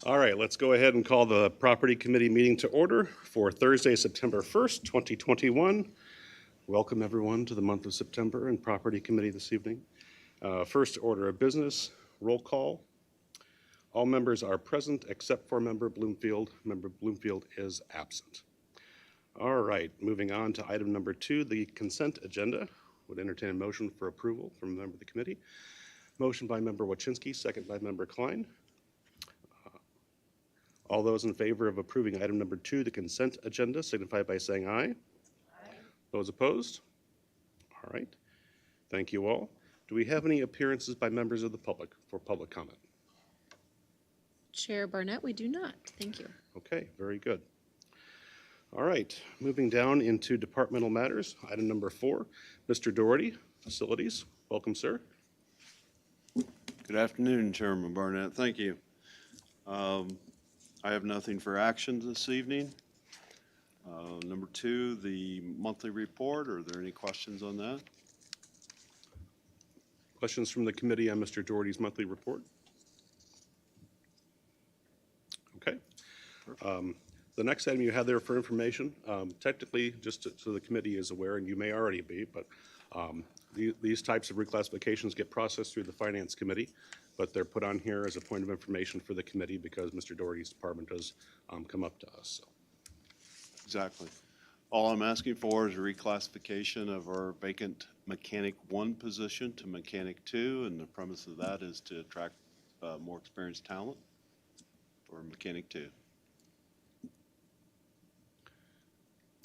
All right, let's go ahead and call the Property Committee meeting to order for Thursday, September 1st, 2021. Welcome, everyone, to the month of September and Property Committee this evening. First order of business, roll call. All members are present except for Member Bloomfield. Member Bloomfield is absent. All right, moving on to item number 2, the consent agenda. Would entertain a motion for approval from a member of the committee. Motion by Member Wachinski, second by Member Klein. All those in favor of approving item number 2, the consent agenda, signify by saying aye. Aye. Those opposed? All right. Thank you all. Do we have any appearances by members of the public for public comment? Chair Barnett, we do not. Thank you. Okay, very good. All right, moving down into departmental matters. Item number 4, Mr. Doherty, Facilities. Welcome, sir. Good afternoon, Chairman Barnett. Thank you. I have nothing for action this evening. Number 2, the monthly report. Are there any questions on that? Questions from the committee on Mr. Doherty's monthly report? Okay. The next item you have there for information, technically, just so the committee is aware, and you may already be, but these types of reclassifications get processed through the Finance Committee, but they're put on here as a point of information for the committee because Mr. Doherty's department does come up to us. So. Exactly. All I'm asking for is a reclassification of our vacant Mechanic 1 position to Mechanic 2, and the premise of that is to attract more experienced talent for Mechanic 2.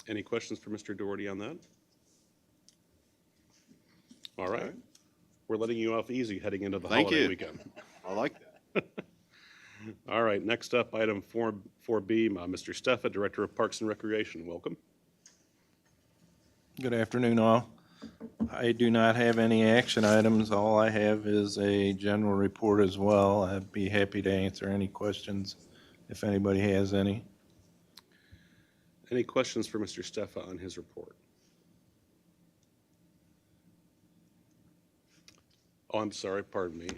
Any questions for Mr. Doherty on that? All right. We're letting you off easy heading into the holiday weekend. I like that. All right, next up, item 4B, Mr. Steffa, Director of Parks and Recreation. Welcome. Good afternoon, all. I do not have any action items. All I have is a general report as well. I'd be happy to answer any questions if anybody has any. Any questions for Mr. Steffa on his report? Oh, I'm sorry, pardon me.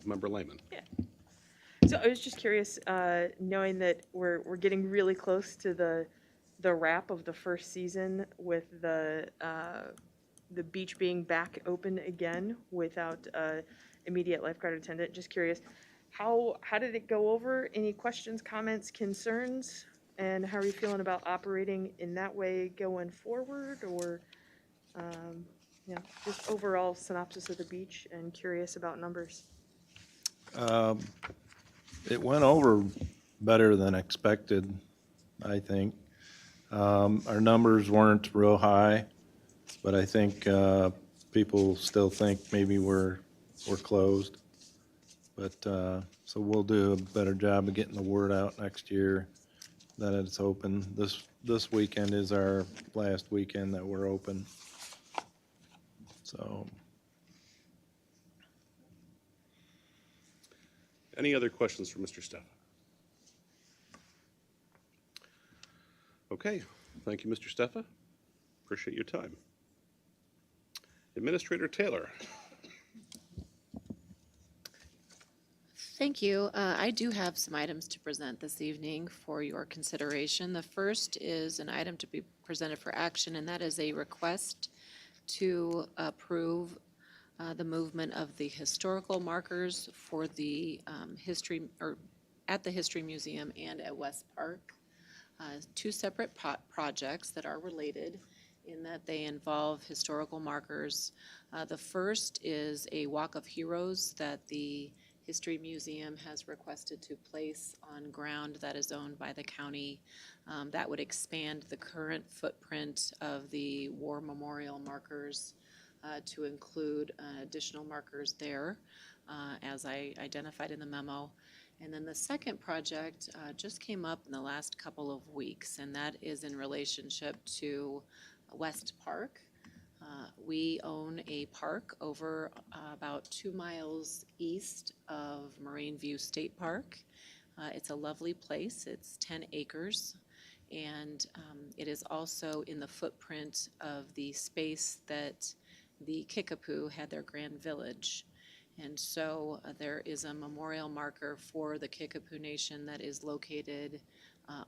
Member Lehman. Yeah. So I was just curious, knowing that we're getting really close to the wrap of the first season with the beach being back open again without immediate lifeguard attendant. Just curious, how did it go over? Any questions, comments, concerns? And how are you feeling about operating in that way going forward? Or just overall synopsis of the beach and curious about numbers. It went over better than expected, I think. Our numbers weren't real high, but I think people still think maybe we're closed. But so we'll do a better job of getting the word out next year that it's open. This weekend is our last weekend that we're open. So. Any other questions for Mr. Steffa? Okay, thank you, Mr. Steffa. Appreciate your time. Administrator Taylor. Thank you. I do have some items to present this evening for your consideration. The first is an item to be presented for action, and that is a request to approve the movement of the historical markers for the at the History Museum and at West Park. Two separate projects that are related in that they involve historical markers. The first is a Walk of Heroes that the History Museum has requested to place on ground that is owned by the county. That would expand the current footprint of the war memorial markers to include additional markers there, as I identified in the memo. And then the second project just came up in the last couple of weeks, and that is in relationship to West Park. We own a park over about 2 miles east of Moraine View State Park. It's a lovely place. It's 10 acres, and it is also in the footprint of the space that the Kickapoo had their Grand Village. And so there is a memorial marker for the Kickapoo Nation that is located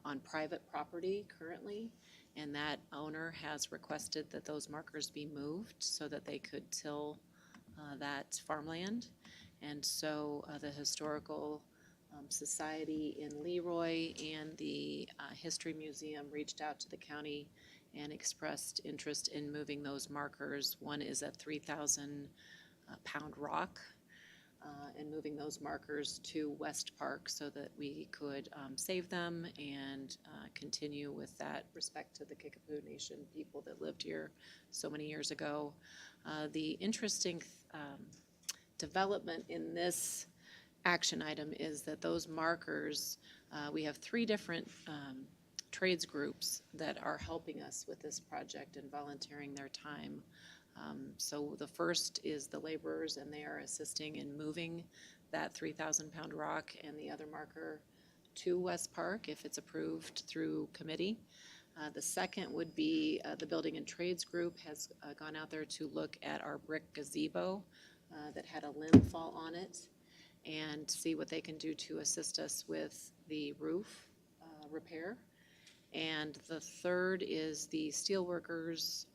on private property currently. And that owner has requested that those markers be moved so that they could till that farmland. And so the Historical Society in Leroy and the History Museum reached out to the county and expressed interest in moving those markers. One is a 3,000 pound rock, and moving those markers to West Park so that we could save them and continue with that respect to the Kickapoo Nation people that lived here so many years ago. The interesting development in this action item is that those markers, we have 3 different trades groups that are helping us with this project and volunteering their time. So the first is the laborers, and they are assisting in moving that 3,000 pound rock and the other marker to West Park if it's approved through committee. The second would be the Building and Trades Group has gone out there to look at our brick gazebo that had a limb fall on it and see what they can do to assist us with the roof repair. And the third is the steelworkers.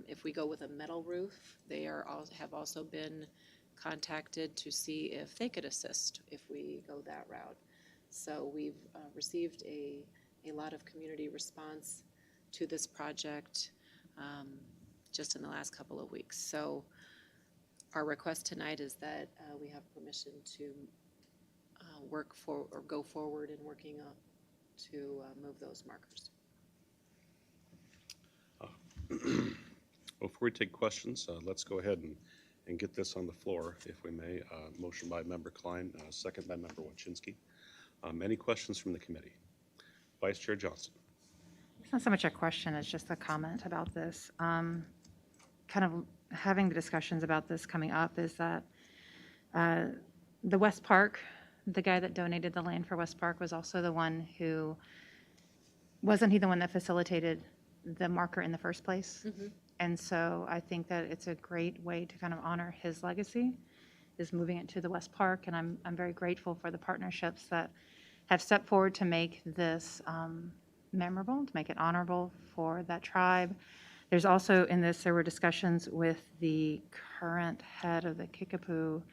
If we go with a metal roof, they have also been contacted to see if they could assist if we go that route. So we've received a lot of community response to this project just in the last couple of weeks. So our request tonight is that we have permission to go forward in working to move those markers. Before we take questions, let's go ahead and get this on the floor, if we may. Motion by Member Klein, second by Member Wachinski. Any questions from the committee? Vice Chair Johnson. It's not so much a question, it's just a comment about this. Kind of having the discussions about this coming up is that the West Park, the guy that donated the land for West Park was also the one who, wasn't he the one that facilitated the marker in the first place? Mm-hmm. And so I think that it's a great way to kind of honor his legacy, is moving it to the West Park. And I'm very grateful for the partnerships that have stepped forward to make this memorable, to make it honorable for that tribe. There's also in this, there were discussions with the current head of the Kickapoo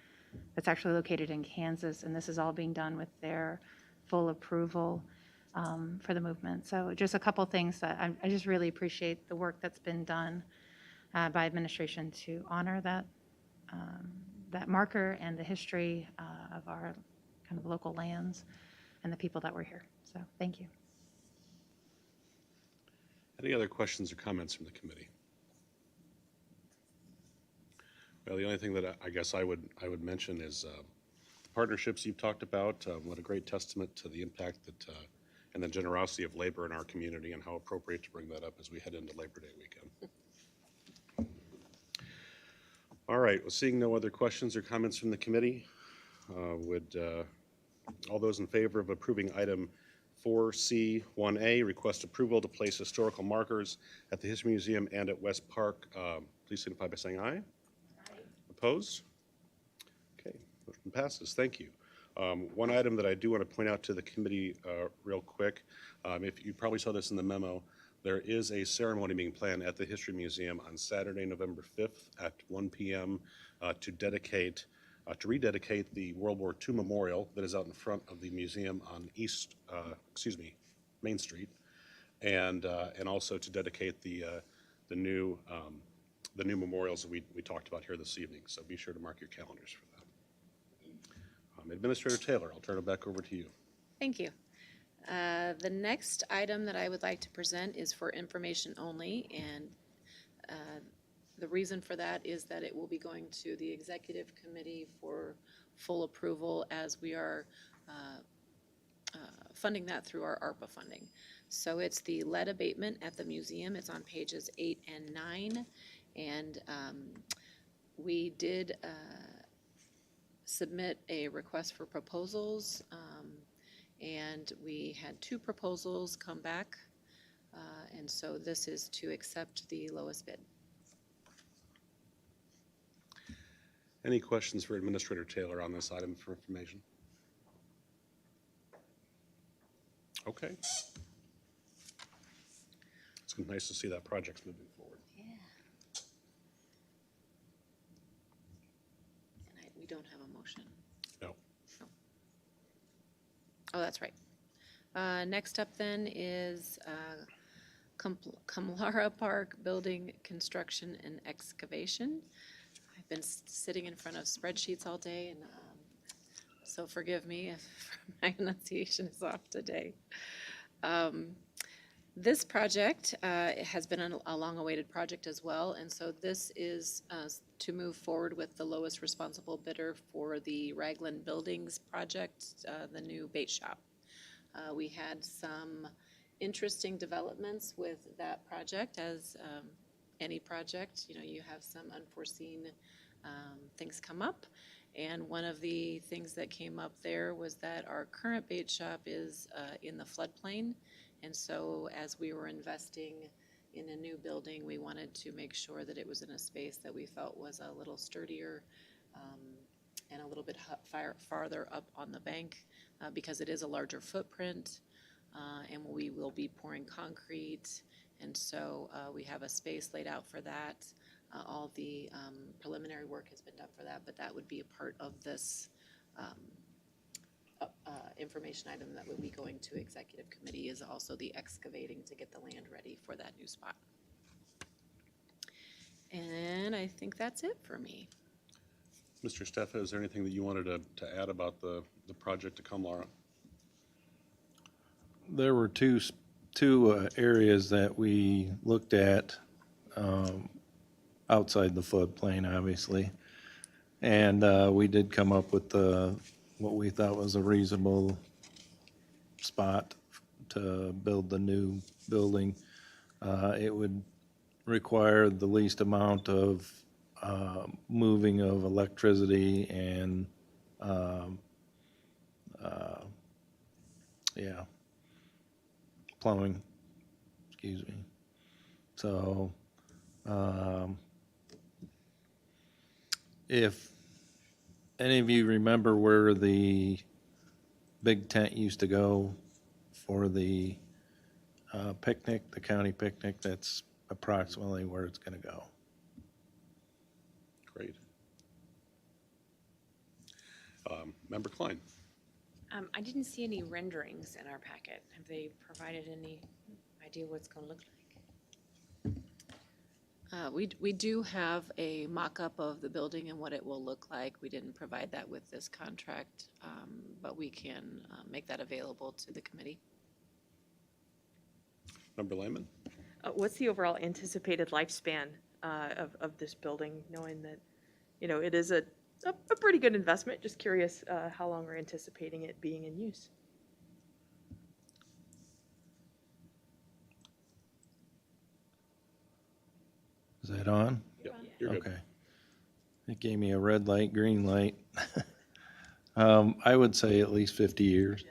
that's actually located in Kansas, and this is all being done with their full approval for the movement. So just a couple things that I just really appreciate the work that's been done by administration to honor that marker and the history of our kind of local lands and the people that were here. So thank you. Any other questions or comments from the committee? Well, the only thing that I guess I would mention is the partnerships you've talked about. What a great testament to the impact that and the generosity of labor in our community, and how appropriate to bring that up as we head into Labor Day weekend. All right, well, seeing no other questions or comments from the committee, would all those in favor of approving item 4C1A, request approval to place historical markers at the History Museum and at West Park, please signify by saying aye. Aye. Opposed? Okay, motion passes. Thank you. One item that I do want to point out to the committee real quick, if you probably saw this in the memo, there is a ceremony being planned at the History Museum on Saturday, November 5th at 1 p.m. To rededicate the World War II memorial that is out in front of the museum on Main Street, and also to dedicate the new memorials that we talked about here this evening. So be sure to mark your calendars for that. Administrator Taylor, I'll turn it back over to you. Thank you. The next item that I would like to present is for information only, and the reason for that is that it will be going to the Executive Committee for full approval, as we are funding that through our ARPA funding. So it's the lead abatement at the museum. It's on pages 8 and 9, and we did submit a request for proposals, and we had 2 proposals come back, and so this is to accept the lowest bid. Any questions for Administrator Taylor on this item for information? Okay. It's nice to see that project's moving forward. Yeah. And we don't have a motion. No. Oh, that's right. Next up then is Kamlara Park Building Construction and Excavation. I've been sitting in front of spreadsheets all day, and so forgive me if my enunciation is off today. This project has been a long-awaited project as well, and so this is to move forward with the lowest responsible bidder for the Raglan Buildings project, the new bait shop. We had some interesting developments with that project, as any project, you have some unforeseen things come up. And one of the things that came up there was that our current bait shop is in the floodplain. And so as we were investing in a new building, we wanted to make sure that it was in a space that we felt was a little sturdier and a little bit farther up on the bank because it is a larger footprint and we will be pouring concrete. And so we have a space laid out for that. All the preliminary work has been done for that, but that would be a part of this information item that would be going to executive committee, is also the excavating to get the land ready for that new spot. And I think that's it for me. Mr. Steffa, is there anything that you wanted to add about the project to Kamlara? There were two areas that we looked at outside the floodplain, obviously. And we did come up with what we thought was a reasonable spot to build the new building. It would require the least amount of moving of electricity and, plumbing, excuse me. So, if any of you remember where the big tent used to go for the picnic, the county picnic, that's approximately where it's going to go. Great. Member Klein? I didn't see any renderings in our packet. Have they provided any idea what it's going to look like? We do have a mock-up of the building and what it will look like. We didn't provide that with this contract, but we can make that available to the committee. Member Lehman? What's the overall anticipated lifespan of this building, knowing that, it is a pretty good investment? Just curious how long we're anticipating it being in use. Is that on? Yep, you're good. Okay. It gave me a red light, green light. I would say at least 50 years.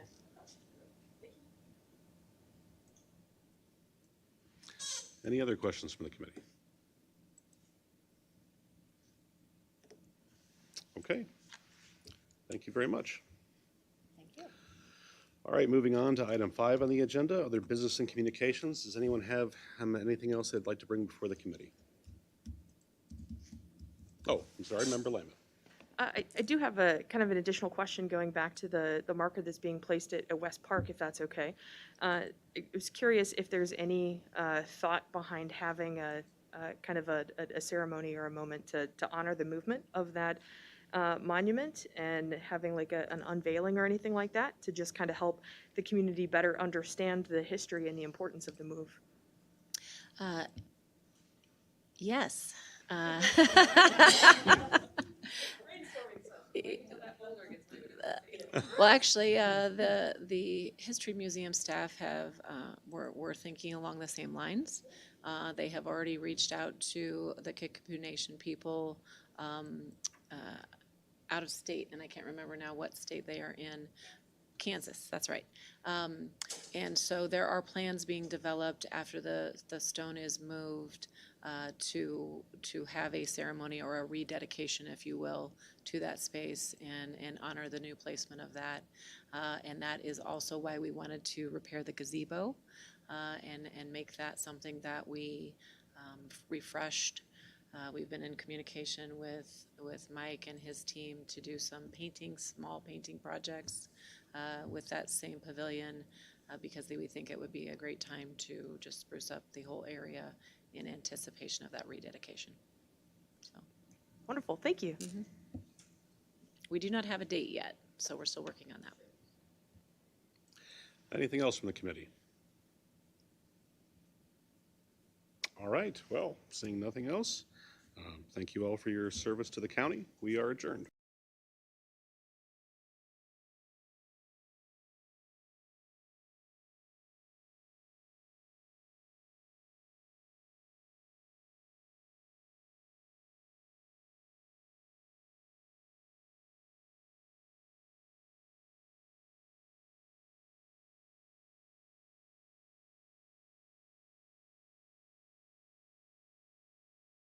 Any other questions from the committee? Okay. Thank you very much. Thank you. All right, moving on to item 5 on the agenda, other business and communications. Does anyone have anything else they'd like to bring before the committee? Oh, I'm sorry, Member Lehman. I do have a kind of an additional question going back to the marker that's being placed at West Park, if that's okay. I was curious if there's any thought behind having a kind of a ceremony or a moment to honor the movement of that monument, and having like an unveiling or anything like that to just kind of help the community better understand the history and the importance of the move. Yes. Well, actually, the History Museum staff were thinking along the same lines. They have already reached out to the Kickapoo Nation people out of state, and I can't remember now what state they are in. Kansas, that's right. And so there are plans being developed after the stone is moved to have a ceremony or a rededication, if you will, to that space and honor the new placement of that. And that is also why we wanted to repair the gazebo and make that something that we refreshed. We've been in communication with Mike and his team to do some painting, small painting projects with that same pavilion because we think it would be a great time to just spruce up the whole area in anticipation of that rededication. So Wonderful, thank you. we do not have a date yet, so we're still working on that. Anything else from the committee? All right, well, seeing nothing else, thank you all for your service to the county. We are adjourned.